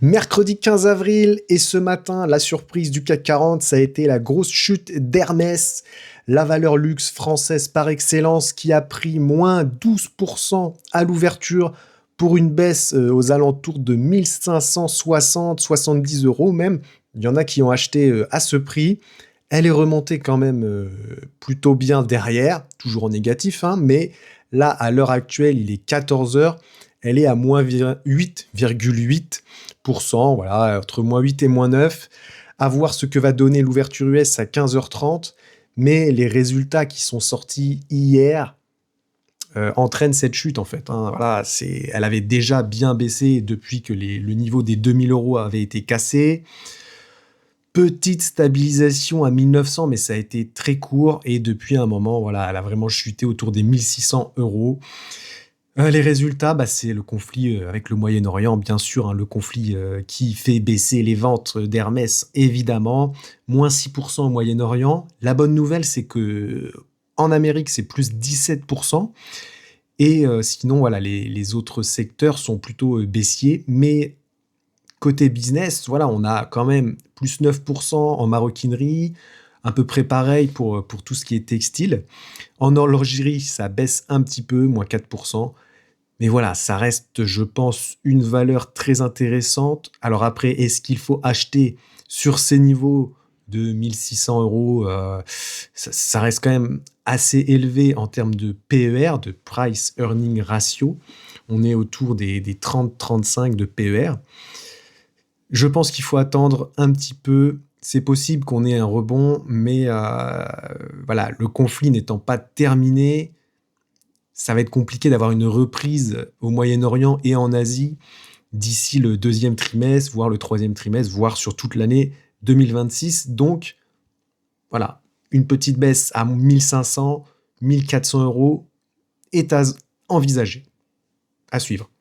Mercredi 15 avril et ce matin, la surprise du CAC 40, ça a été la grosse chute d'Hermès, la valeur luxe française par excellence qui a pris moins 12% à l'ouverture pour une baisse aux alentours de 1560-70 euros même. Il y en a qui ont acheté à ce prix. Elle est remontée quand même plutôt bien derrière, toujours en négatif, hein, mais là, à l'heure actuelle, il est 14 heures. Elle est à moins 8,8%, voilà, entre moins 8 et moins 9. À voir ce que va donner l'ouverture US à 15h30. Mais les résultats qui sont sortis hier entraînent cette chute, en fait, hein. Voilà, elle avait déjà bien baissé depuis que le niveau des 2000 euros avait été cassé. Petite stabilisation à 1900, mais ça a été très court. Et depuis un moment, voilà, elle a vraiment chuté autour des 1600 euros. Les résultats, c'est le conflit avec le Moyen-Orient, bien sûr, hein, le conflit qui fait baisser les ventes d'Hermès, évidemment. Moins 6% au Moyen-Orient. La bonne nouvelle, c'est que en Amérique, c'est plus 17%. Et sinon, voilà, les autres secteurs sont plutôt baissiers. Mais côté business, voilà, on a quand même plus 9% en maroquinerie, à peu près pareil pour tout ce qui est textile. En horlogerie, ça baisse un petit peu, moins 4%. Mais voilà, ça reste, je pense, une valeur très intéressante. Alors après, est-ce qu'il faut acheter sur ces niveaux de 1600 euros? Ça reste quand même assez élevé en termes de PER, de Price Earning Ratio. On est autour des 30-35 de PER. Je pense qu'il faut attendre un petit peu. C'est possible qu'on ait un rebond, mais voilà, le conflit n'étant pas terminé, ça va être compliqué d'avoir une reprise au Moyen-Orient et en Asie d'ici le deuxième trimestre, voire le troisième trimestre, voire sur toute l'année 2026. Donc, voilà, une petite baisse à 1500, 1400 euros est à envisager, à suivre.